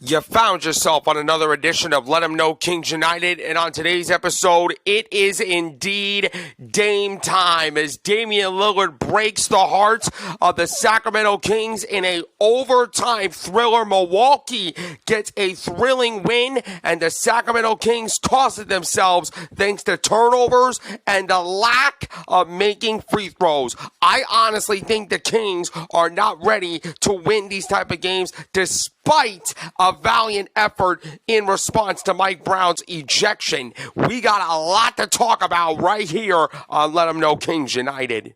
You found yourself on another edition of Let 'Em Know Kings United, and on today's episode, it is indeed Dame time as Damien Lillard breaks the hearts of the Sacramento Kings in a overtime thriller. Milwaukee gets a thrilling win, and the Sacramento Kings toss it themselves thanks to turnovers and the lack of making free throws. I honestly think the Kings are not ready to win these type of games despite a valiant effort in response to Mike Brown's ejection. We got a lot to talk about right here on Let 'Em Know Kings United.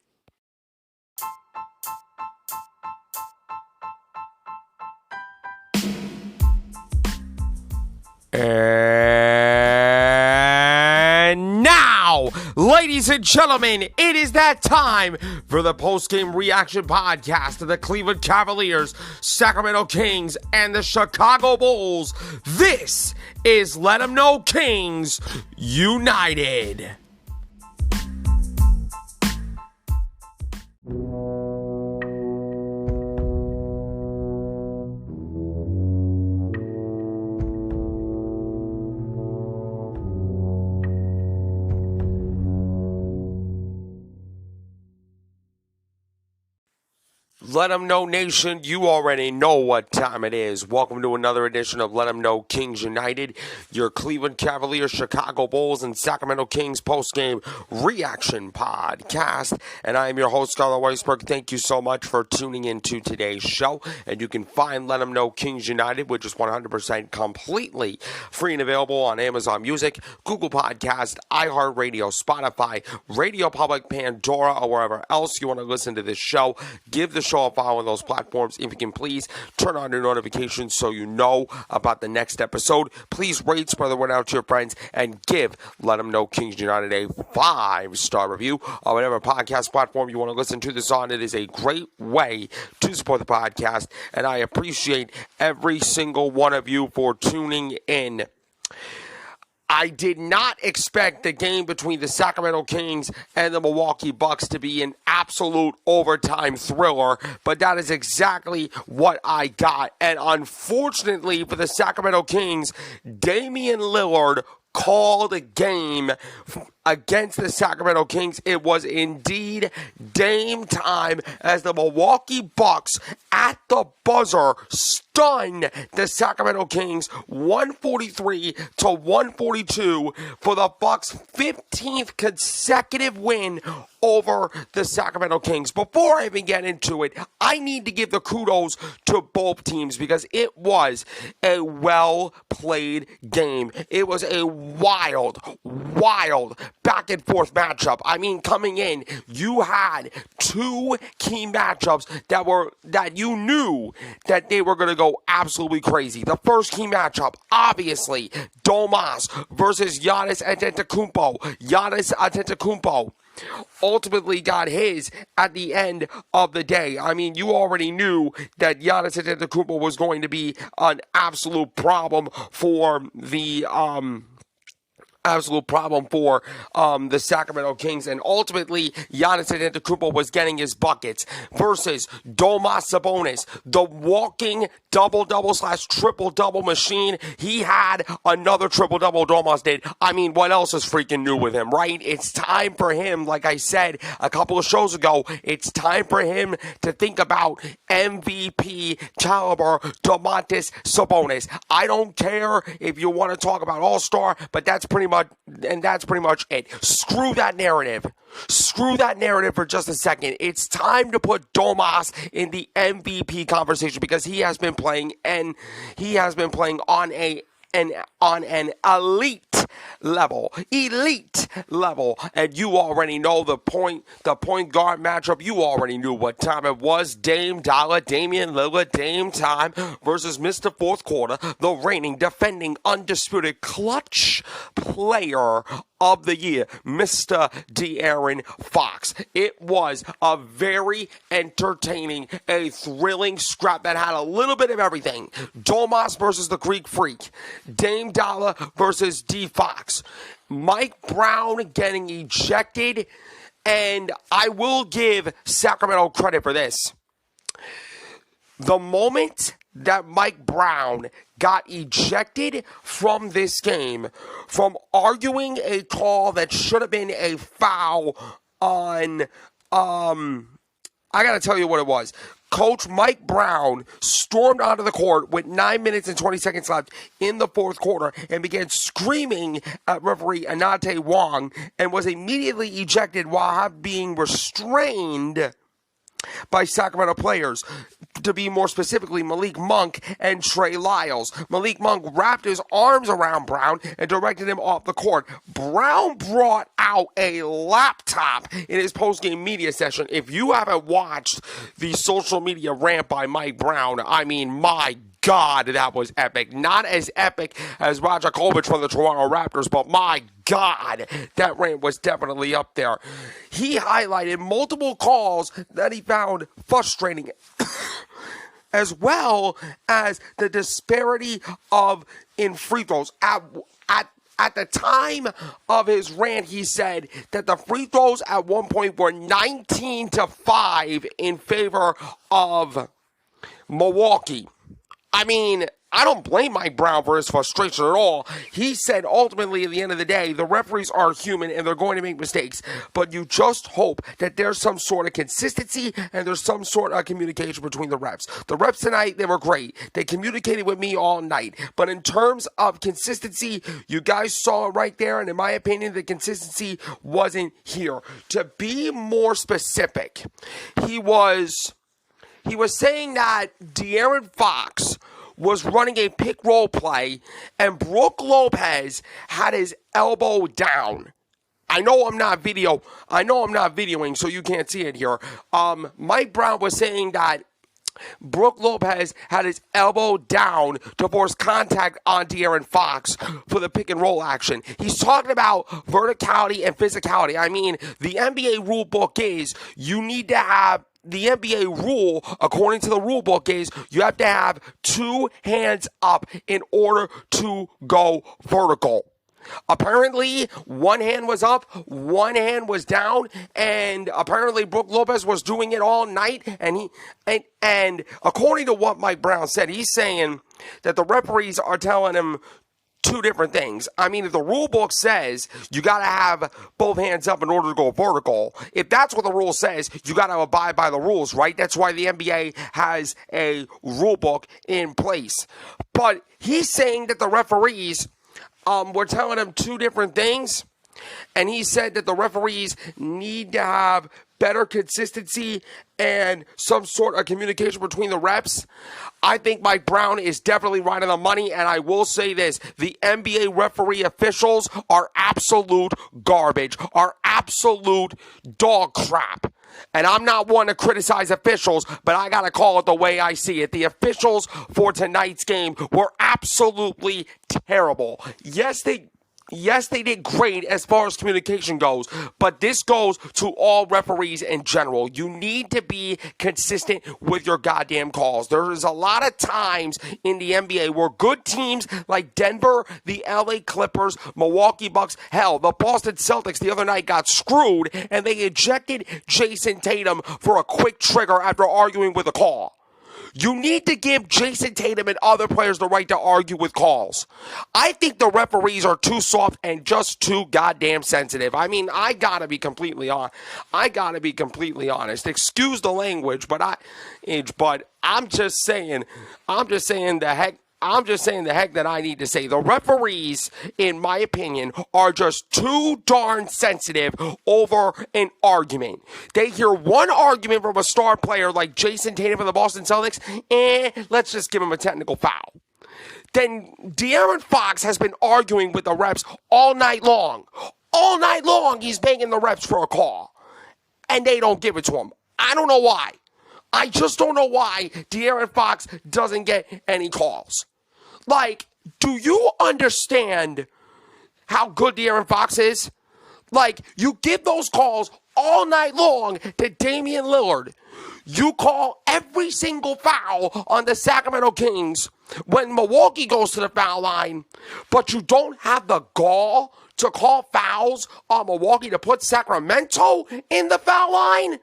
And now, ladies and gentlemen, it is that time for the post-game reaction podcast of the Cleveland Cavaliers, Sacramento Kings, and the Chicago Bulls. This is Let 'Em Know Kings United. Let 'Em Know Nation, you already know what time it is. Welcome to another edition of Let 'Em Know Kings United, your Cleveland Cavaliers, Chicago Bulls, and Sacramento Kings postgame reaction podcast. And I am your host, Scarlett Weisberg. Thank you so much for tuning in to today's show. And you can find Let 'Em Know Kings United, which is 100% completely free and available on Amazon Music, Google Podcast, iHeartRadio, Spotify, Radio Public, Pandora, or wherever else you want to listen to this show. Give the show a follow on those platforms. If you can please turn on your notifications so you know about the next episode. Please rate, spread the word out to your friends, and give Let 'Em Know Kings United a 5-star review on whatever podcast platform you want to listen to this on. It is a great way to support the podcast, and I appreciate every single one of you for tuning in. I did not expect the game between the Sacramento Kings and the Milwaukee Bucks to be an absolute overtime thriller, but that is exactly what I got. And unfortunately for the Sacramento Kings, Damien Lillard called a game against the Sacramento Kings. It was indeed Dame time as the Milwaukee Bucks at the buzzer stunned the Sacramento Kings 143-142 for the Bucks' 15th consecutive win over the Sacramento Kings. Before I even get into it, I need to give the kudos to both teams because it was a well-played game. It was a wild back and forth matchup. I mean, coming in, you had two key matchups that you knew that they were going to go absolutely crazy. The first key matchup, obviously, Domas versus Giannis Antetokounmpo. Giannis Antetokounmpo ultimately got his at the end of the day. I mean, you already knew that Giannis Antetokounmpo was going to be an absolute problem for the the Sacramento Kings, and ultimately Giannis Antetokounmpo was getting his buckets versus Domas Sabonis, the walking double-double/triple-double machine. He had another triple-double. Domas did. I mean, what else is freaking new with him, right? It's time for him, like I said a couple of shows ago, it's time for him to think about MVP caliber Domantas Sabonis. I don't care if you want to talk about All-Star, but that's pretty much it. Screw that narrative. Screw that narrative for just a second. It's time to put Domas in the MVP conversation because he has been playing on an elite level, and you already know the point guard matchup. You already knew what time it was. Damian Lillard, Dame time versus Mr. Fourth Quarter, the reigning, defending, undisputed clutch player of the year, Mr. De'Aaron Fox. It was a very entertaining, a thrilling scrap that had a little bit of everything. Domas versus the Greek Freak. Dame Dollar versus D. Fox. Mike Brown getting ejected, and I will give Sacramento credit for this. The moment that Mike Brown got ejected from this game from arguing a call that should have been a foul on, I got to tell you what it was. Coach Mike Brown stormed onto the court with 9 minutes and 20 seconds left in the fourth quarter and began screaming at referee Anante Wong and was immediately ejected while being restrained by Sacramento players, to be more specifically Malik Monk and Trey Lyles. Malik Monk wrapped his arms around Brown and directed him off the court. Brown brought out a laptop in his post-game media session. If you haven't watched the social media rant by Mike Brown, I mean, my God, that was epic. Not as epic as Roger Kolbich from the Toronto Raptors, but my God, that rant was definitely up there. He highlighted multiple calls that he found frustrating, as well as the disparity in free throws. At the time of his rant, he said that the free throws at one point were 19-5 in favor of Milwaukee. I mean, I don't blame Mike Brown for his frustration at all. He said ultimately at the end of the day, the referees are human and they're going to make mistakes. But you just hope that there's some sort of consistency and there's some sort of communication between the refs. The refs tonight, they were great. They communicated with me all night. But in terms of consistency, you guys saw it right there. And in my opinion, the consistency wasn't here. To be more specific, he was saying that De'Aaron Fox was running a pick-roll play, and Brook Lopez had his elbow down. I know I'm not videoing, so you can't see it here. Mike Brown was saying that Brook Lopez had his elbow down to force contact on De'Aaron Fox for the pick-and-roll action. He's talking about verticality and physicality. I mean, the NBA rule book is you need to have the NBA rule, according to the rule book, is you have to have two hands up in order to go vertical. Apparently, one hand was up, one hand was down, and apparently Brook Lopez was doing it all night. And according to what Mike Brown said, he's saying that the referees are telling him two different things. I mean, if the rule book says you got to have both hands up in order to go vertical, if that's what the rule says, you got to abide by the rules, right? That's why the NBA has a rule book in place. But he's saying that the referees were telling him two different things, and he said that the referees need to have better consistency and some sort of communication between the refs. I think Mike Brown is definitely right on the money, and I will say this. The NBA referee officials are absolute garbage, are absolute dog crap. And I'm not one to criticize officials, but I got to call it the way I see it. The officials for tonight's game were absolutely terrible. Yes, they did great as far as communication goes, but this goes to all referees in general. You need to be consistent with your goddamn calls. There is a lot of times in the NBA where good teams like Denver, the LA Clippers, Milwaukee Bucks, hell, the Boston Celtics the other night got screwed and they ejected Jason Tatum for a quick trigger after arguing with a call. You need to give Jason Tatum and other players the right to argue with calls. I think the referees are too soft and just too goddamn sensitive. I mean, I gotta be completely honest. Excuse the language, but I'm just saying the heck that I need to say. The referees, in my opinion, are just too darn sensitive over an argument. They hear one argument from a star player like Jason Tatum from the Boston Celtics, and let's just give him a technical foul. Then De'Aaron Fox has been arguing with the refs all night long. All night long, he's begging the refs for a call, and they don't give it to him. I don't know why. I just don't know why De'Aaron Fox doesn't get any calls. Like, do you understand how good De'Aaron Fox is? Like, you give those calls all night long to Damien Lillard. You call every single foul on the Sacramento Kings when Milwaukee goes to the foul line, but you don't have the gall to call fouls on Milwaukee to put Sacramento in the foul line?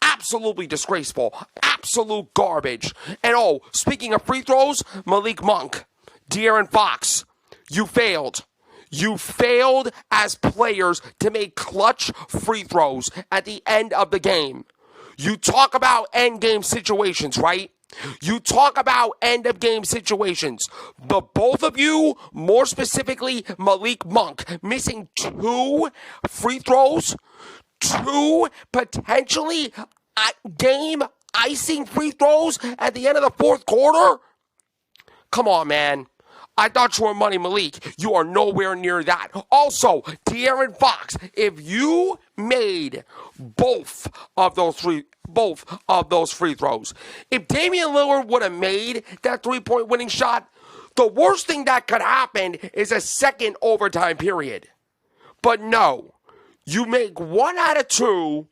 absolutely disgraceful, absolute garbage. And oh, speaking of free throws, Malik Monk, De'Aaron Fox, you failed. You failed as players to make clutch free throws at the end of the game. You talk about end game situations, right? You talk about end of game situations, but both of you, more specifically Malik Monk, missing 2 free throws, 2 potentially game icing free throws at the end of the fourth quarter? Come on, man. I thought you were Money Malik. You are nowhere near that. Also, De'Aaron Fox, if you made both of those free throws, if Damien Lillard would have made that 3-point winning shot, the worst thing that could happen is a second overtime period. But no, you make 1 out of 2,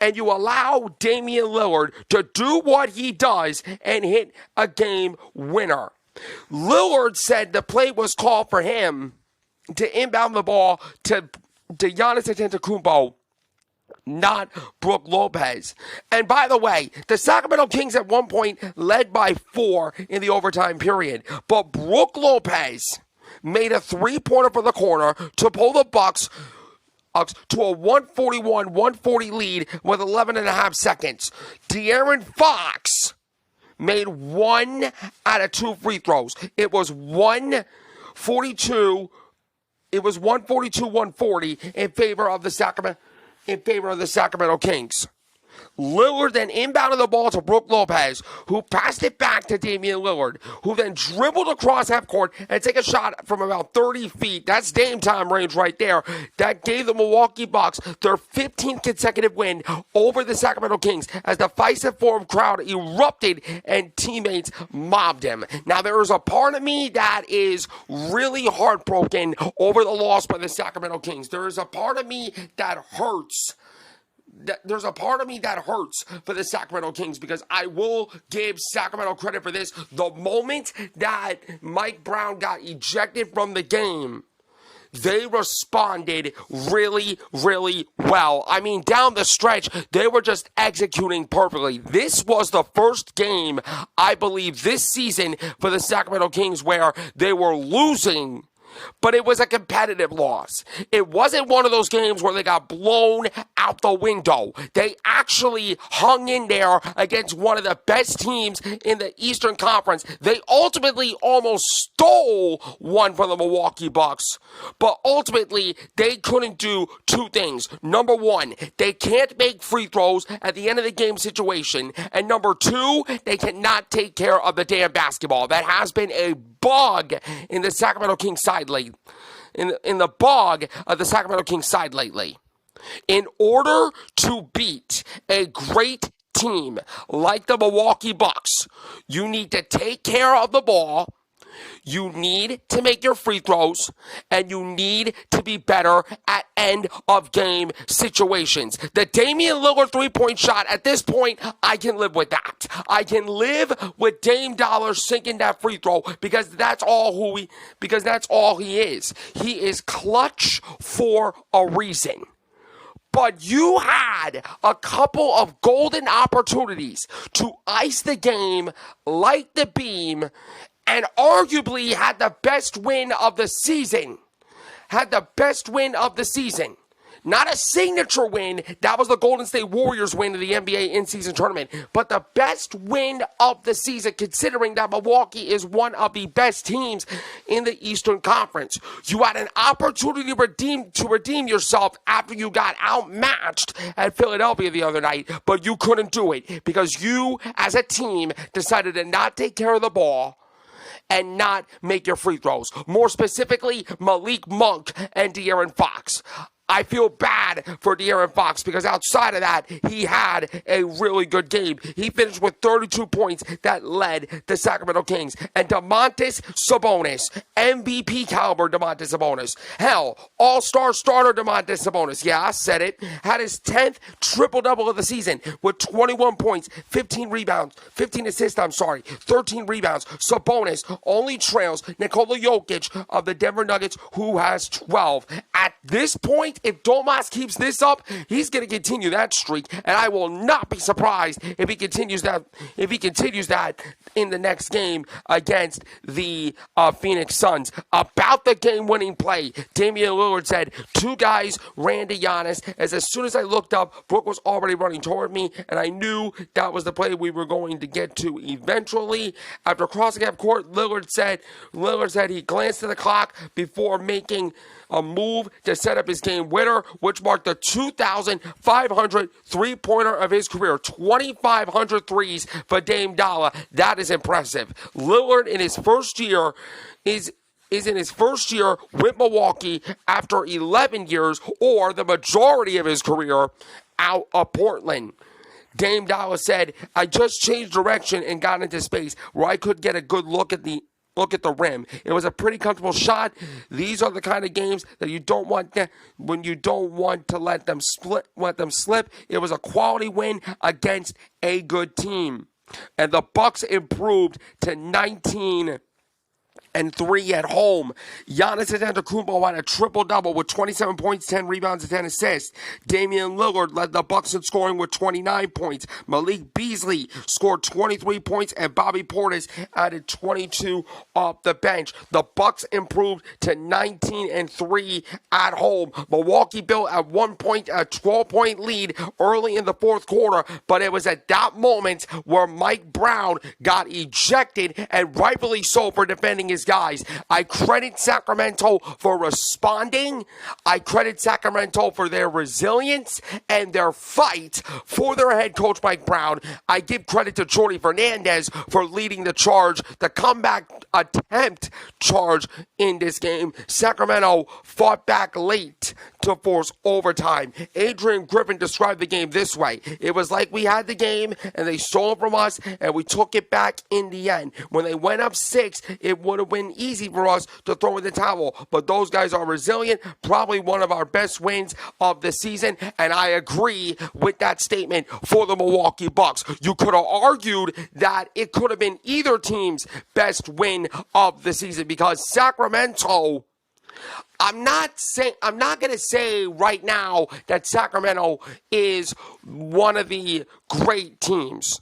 and you allow Damien Lillard to do what he does and hit a game winner. Lillard said the play was called for him to inbound the ball to Giannis Antetokounmpo, not Brook Lopez. And by the way, the Sacramento Kings at one point led by 4 in the overtime period, but Brook Lopez made a 3-pointer for the corner to pull the Bucks to a 141-140 lead with 11 and a half seconds. De'Aaron Fox made 1 out of 2 free throws. It was 142. It was 142-140 in favor of the Sacramento Kings. Lillard then inbounded the ball to Brook Lopez, who passed it back to Damian Lillard, who then dribbled across half court and took a shot from about 30 feet. That's Dame time range right there. That gave the Milwaukee Bucks their 15th consecutive win over the Sacramento Kings as the Fiserv Forum crowd erupted and teammates mobbed him. Now, there is a part of me that is really heartbroken over the loss by the Sacramento Kings. There is a part of me that hurts. There's a part of me that hurts for the Sacramento Kings because I will give Sacramento credit for this. The moment that Mike Brown got ejected from the game, they responded really, really well. I mean, down the stretch, they were just executing perfectly. This was the first game, I believe, this season for the Sacramento Kings where they were losing, but it was a competitive loss. It wasn't one of those games where they got blown out the window. They actually hung in there against one of the best teams in the Eastern Conference. They ultimately almost stole one from the Milwaukee Bucks, but ultimately they couldn't do 2 things. Number 1, they can't make free throws at the end of the game situation, and number 2, they cannot take care of the damn basketball. That has been a bug in the Sacramento Kings side lately. In the bog of the Sacramento Kings side lately. In order to beat a great team like the Milwaukee Bucks, you need to take care of the ball, you need to make your free throws, and you need to be better at end of game situations. The Damian Lillard 3-point shot, at this point, I can live with that. I can live with Dame Dollar sinking that free throw because that's all he is. He is clutch for a reason. But you had a couple of golden opportunities to ice the game, light the beam, and arguably had the best win of the season. Not a signature win. That was the Golden State Warriors win of the NBA in-season tournament. But the best win of the season, considering that Milwaukee is one of the best teams in the Eastern Conference. You had an opportunity to redeem yourself after you got outmatched at Philadelphia the other night, but you couldn't do it because you, as a team, decided to not take care of the ball and not make your free throws. More specifically, Malik Monk and De'Aaron Fox. I feel bad for De'Aaron Fox because outside of that, he had a really good game. He finished with 32 points that led the Sacramento Kings. And Domantas Sabonis, MVP caliber Domantas Sabonis. Hell, all-star starter Domantas Sabonis. Yeah, I said it. Had his 10th triple-double of the season with 21 points, 15 assists, 13 rebounds. Sabonis only trails Nikola Jokic of the Denver Nuggets, who has 12. At this point, point, if Domas keeps this up, he's going to continue that streak, and I will not be surprised if he continues that. If he continues that in the next game against the Phoenix Suns. About the game-winning play, Damien Lillard said, two guys ran to Giannis. As soon as I looked up, Brook was already running toward me, and I knew that was the play we were going to get to eventually. After crossing half court, Lillard said he glanced at the clock before making a move to set up his game winner, which marked the 2,500 three-pointer of his career. 2,500 threes for Dame Dollar. That is impressive. Lillard in his first year is in his first year with Milwaukee after 11 years, or the majority of his career out of Portland. Dame Dollar said, I just changed direction and got into space where I could get a good look at the rim. It was a pretty comfortable shot. These are the kind of games that you don't want when you don't want to let them slip. It was a quality win against a good team. And the Bucks improved to 19-3 at home. Giannis Antetokounmpo had a triple-double with 27 points, 10 rebounds, and 10 assists. Damian Lillard led the Bucks in scoring with 29 points. Malik Beasley scored 23 points, and Bobby Portis added 22 off the bench. The Bucks improved to 19-3 at home. Milwaukee built at one point a 12-point lead early in the fourth quarter, but it was at that moment where Mike Brown got ejected, and rightfully so for defending his guys. I credit Sacramento for responding. I credit Sacramento for their resilience and their fight for their head coach, Mike Brown. I give credit to Jordi Fernandez for leading the charge, the comeback attempt charge in this game. Sacramento fought back late to force overtime. Adrian Griffin described the game this way. It was like we had the game and they stole it from us and we took it back in the end. When they went up 6, it would have been easy for us to throw in the towel, but those guys are resilient. Probably one of our best wins of the season, and I agree with that statement for the Milwaukee Bucks. You could have argued that it could have been either team's best win of the season because Sacramento, I'm not going to say right now that Sacramento is one of the great teams.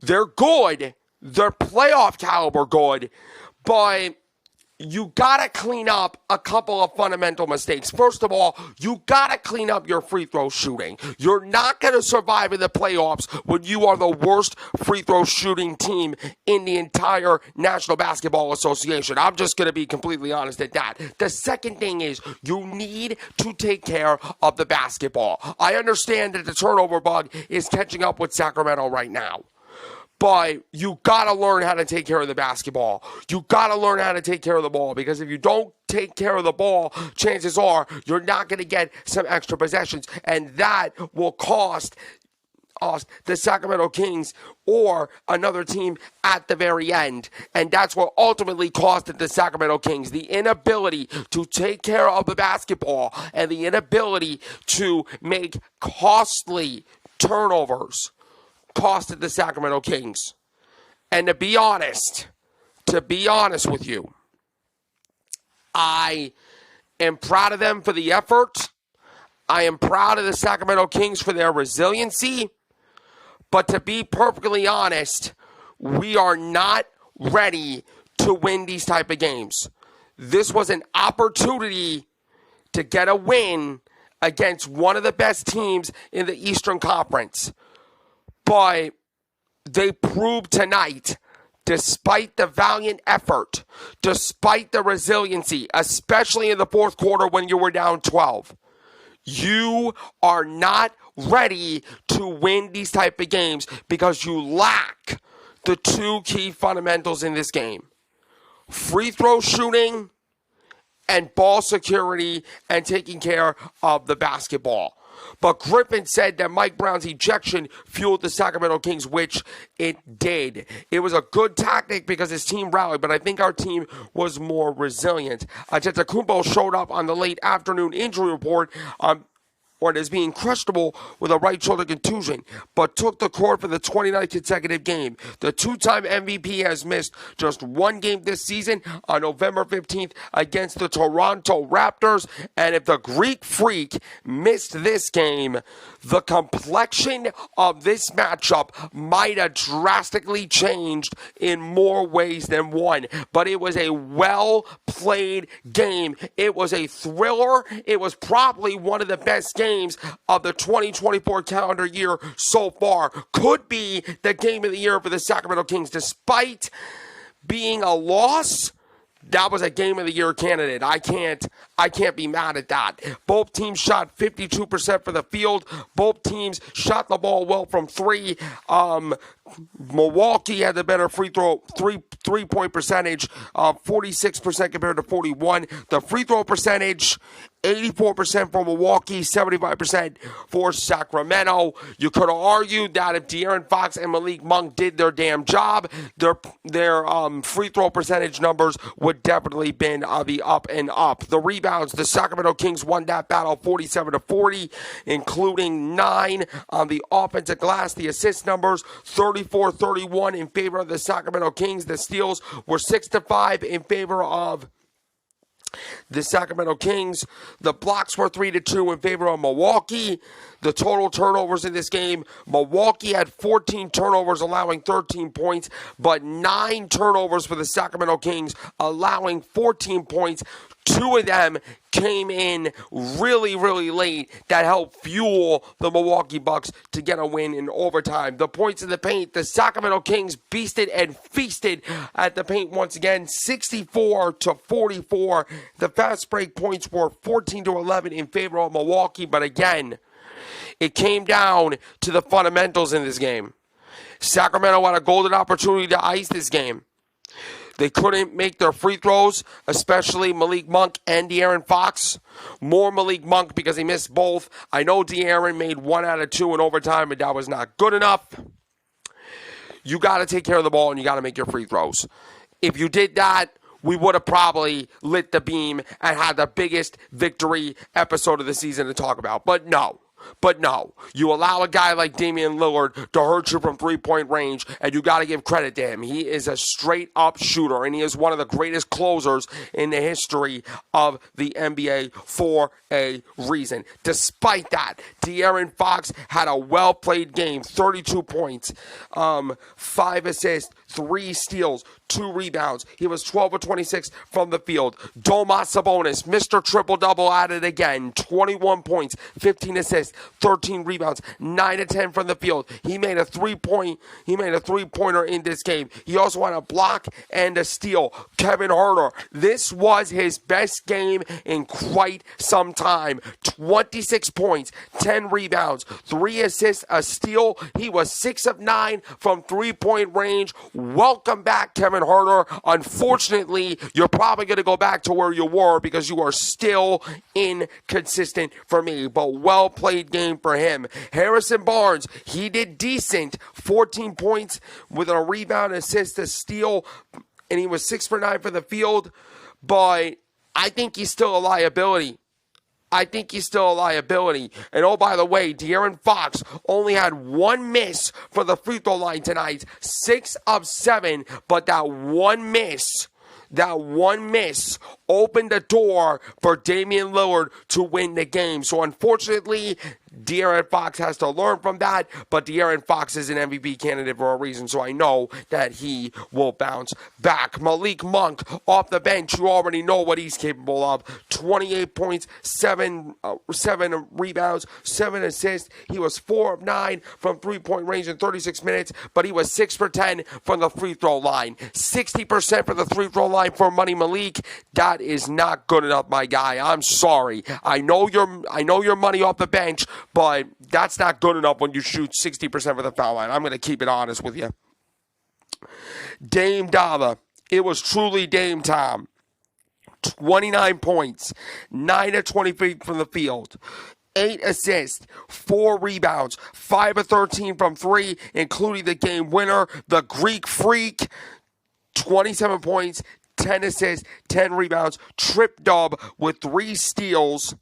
They're good. They're playoff caliber good, but you got to clean up a couple of fundamental mistakes. First of all, you got to clean up your free throw shooting. You're not going to survive in the playoffs when you are the worst free throw shooting team in the entire National Basketball Association. I'm just going to be completely honest at that. The second thing is you need to take care of the basketball. I understand that the turnover bug is catching up with Sacramento right now. But you got to learn how to take care of the basketball. You got to learn how to take care of the ball, because if you don't take care of the ball, chances are you're not going to get some extra possessions, and that will cost us, the Sacramento Kings, or another team at the very end. And that's what ultimately costed the Sacramento Kings. The inability to take care of the basketball and the inability to make costly turnovers costed the Sacramento Kings. And to be honest with you, I am proud of them for the effort. I am proud of the Sacramento Kings for their resiliency. But to be perfectly honest, we are not ready to win these type of games. This was an opportunity to get a win against one of the best teams in the Eastern Conference. But they proved tonight, despite the valiant effort, despite the resiliency, especially in the fourth quarter when you were down 12, you are not ready to win these type of games because you lack the two key fundamentals in this game: free throw shooting and ball security and taking care of the basketball. But Griffin said that Mike Brown's ejection fueled the Sacramento Kings, which it did. It was a good tactic because his team rallied, but I think our team was more resilient. Antetokounmpo showed up on the late afternoon injury report or as being questionable with a right shoulder contusion, but took the court for the 29th consecutive game. The two-time MVP has missed just one game this season on November 15th against the Toronto Raptors, and if the Greek Freak missed this game, the complexion of this matchup might have drastically changed in more ways than one. But it was a well-played game. It was a thriller. It was probably one of the best games of the 2024 calendar year so far. Could be the game of the year for the Sacramento Kings. Despite being a loss, that was a game of the year candidate. I can't be mad at that. Both teams shot 52% for the field. Both teams shot the ball well from three. Milwaukee had the better three-point percentage, 46% compared to 41. The free throw percentage, 84% for Milwaukee, 75% for Sacramento. You could have argued that if De'Aaron Fox and Malik Monk did their damn job, their free throw percentage numbers would definitely been on the up and up. The rebounds, the Sacramento Kings won that battle 47-40, including 9 on the offensive glass. The assist numbers, 34-31 in favor of the Sacramento Kings. The steals were 6-5 in favor of the Sacramento Kings. The blocks were 3-2 in favor of Milwaukee. The total turnovers in this game, Milwaukee had 14 turnovers, allowing 13 points, but 9 turnovers for the Sacramento Kings, allowing 14 points. 2 of them came in really, really late that helped fuel the Milwaukee Bucks to get a win in overtime. The points in the paint, the Sacramento Kings beasted and feasted at the paint once again, 64-44. The fast break points were 14-11 in favor of Milwaukee, but again, it came down to the fundamentals in this game. Sacramento had a golden opportunity to ice this game. They couldn't make their free throws, especially Malik Monk and De'Aaron Fox. More Malik Monk because he missed both. I know De'Aaron made 1 out of 2 in overtime, but that was not good enough. You got to take care of the ball and you got to make your free throws. If you did that, we would have probably lit the beam and had the biggest victory episode of the season to talk about. But no. You allow a guy like Damien Lillard to hurt you from three-point range, and you got to give credit to him. He is a straight-up shooter, and he is one of the greatest closers in the history of the NBA for a reason. Despite that, De'Aaron Fox had a well-played game, 32 points, 5 assists, 3 steals, 2 rebounds. He was 12 of 26 from the field. Domas Sabonis, Mr. Triple-Double at it again. 21 points, 15 assists, 13 rebounds, 9 of 10 from the field. He made a three-pointer in this game. He also had a block and a steal. Kevin Huerter, this was his best game in quite some time. 26 points, 10 rebounds, 3 assists, a steal. He was 6 of 9 from three-point range. Welcome back, Kevin Huerter. Unfortunately, you're probably going to go back to where you were because you are still inconsistent for me. But well-played game for him. Harrison Barnes, he did decent. 14 points with a rebound, assist, a steal, and he was 6 for 9 for the field. But I think he's still a liability. And oh, by the way, De'Aaron Fox only had 1 miss for the free throw line tonight. 6 of 7, but that one miss opened the door for Damien Lillard to win the game. So unfortunately, De'Aaron Fox has to learn from that, but De'Aaron Fox is an MVP candidate for a reason, so I know that he will bounce back. Malik Monk off the bench, you already know what he's capable of. 28 points, 7 rebounds, 7 assists. He was 4 of 9 from three-point range in 36 minutes, but he was 6 for 10 from the free throw line. 60% for the free throw line for Money Malik. That is not good enough, my guy. I'm sorry. I know your money off the bench, but that's not good enough when you shoot 60% for the foul line. I'm going to keep it honest with you. Dame Dava. It was truly Dame time. 29 points, 9 of 20 from the field. 8 assists, 4 rebounds, 5 of 13 from 3, including the game winner, the Greek Freak. 27 points, 10 assists, 10 rebounds, trip dub with 3 steals.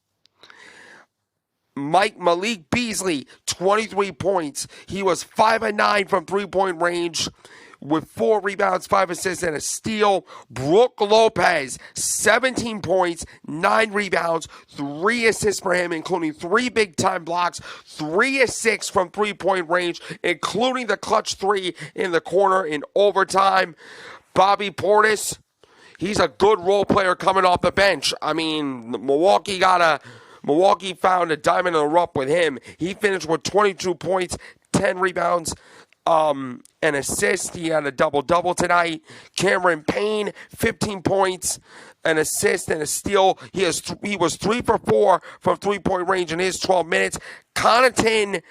Malik Beasley, 23 points. He was 5-9 from three-point range with 4 rebounds, 5 assists, and a steal. Brook Lopez, 17 points, 9 rebounds, 3 assists for him, including 3 big-time blocks, 3 assists from three-point range, including the clutch 3 in the corner in overtime. Bobby Portis, he's a good role player coming off the bench. I mean, Milwaukee found a diamond in the rough with him. He finished with 22 points, 10 rebounds, an assist. He had a double-double tonight. Cameron Payne, 15 points, an assist, and a steal. He was 3 for 4 from three-point range in his 12 minutes. Connaughton,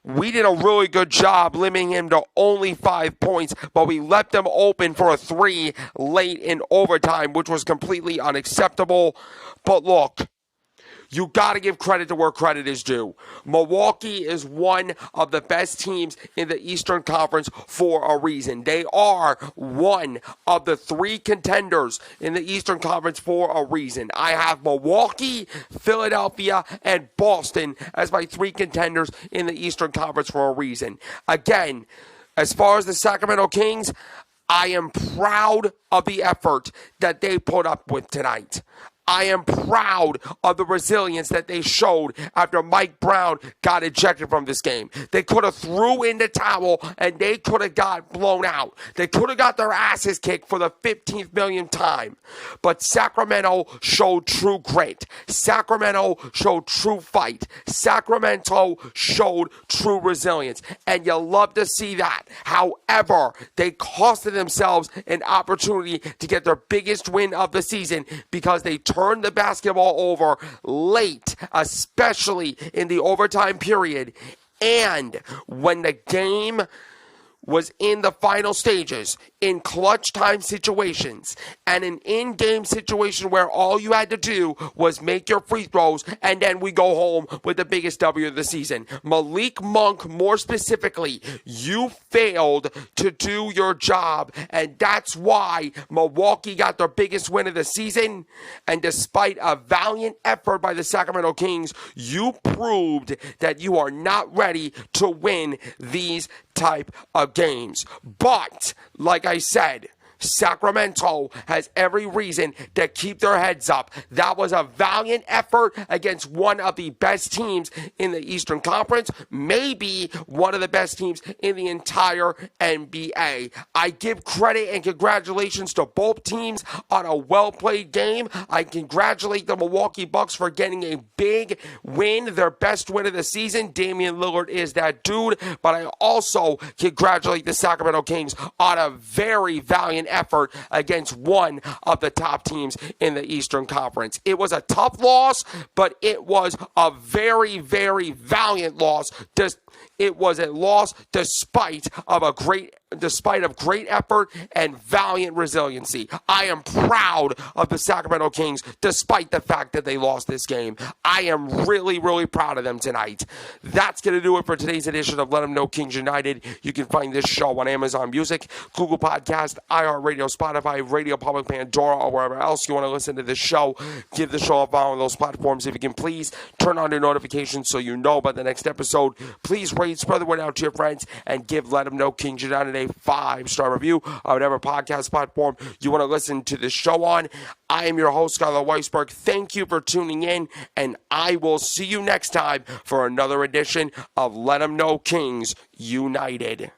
we did a really good job limiting him to only 5 points, but we left him open for a 3 late in overtime, which was completely unacceptable. But look, you got to give credit to where credit is due. Milwaukee is one of the best teams in the Eastern Conference for a reason. They are one of the 3 contenders in the Eastern Conference for a reason. I have Milwaukee, Philadelphia, and Boston as my 3 contenders in the Eastern Conference for a reason. Again, as far as the Sacramento Kings, I am proud of the effort that they put up with tonight. I am proud of the resilience that they showed after Mike Brown got ejected from this game. They could have threw in the towel and they could have got blown out. They could have got their asses kicked for the 15th millionth time. But Sacramento showed true grit. Sacramento showed true fight. Sacramento showed true resilience. And you love to see that. However, they costed themselves an opportunity to get their biggest win of the season because they turned the basketball over late, especially in the overtime period. And when the game was in the final stages, in clutch time situations, and an in-game situation where all you had to do was make your free throws, and then we go home with the biggest W of the season. Malik Monk, more specifically, you failed to do your job, and that's why Milwaukee got their biggest win of the season. And despite a valiant effort by the Sacramento Kings, you proved that you are not ready to win these type of games. But, like I said, Sacramento has every reason to keep their heads up. That was a valiant effort against one of the best teams in the Eastern Conference, maybe one of the best teams in the entire NBA. I give credit and congratulations to both teams on a well-played game. I congratulate the Milwaukee Bucks for getting a big win, their best win of the season. Damien Lillard is that dude, but I also congratulate the Sacramento Kings on a very valiant effort against one of the top teams in the Eastern Conference. It was a tough loss, but it was a very, very valiant loss. It was a loss despite of great effort and valiant resiliency. I am proud of the Sacramento Kings despite the fact that they lost this game. I am really, really proud of them tonight. That's going to do it for today's edition of Let Them Know Kings United. You can find this show on Amazon Music, Google Podcast, iHeartRadio, Spotify, Radio Public, Pandora, or wherever else you want to listen to this show. Give the show a follow on those platforms if you can. Please turn on your notifications so you know about the next episode. Please rate, spread the word out to your friends, and give Let Them Know Kings United a 5-star review on whatever podcast platform you want to listen to this show on. I am your host, Skylar Weisberg. Thank you for tuning in, and I will see you next time for another edition of Let Them Know Kings United.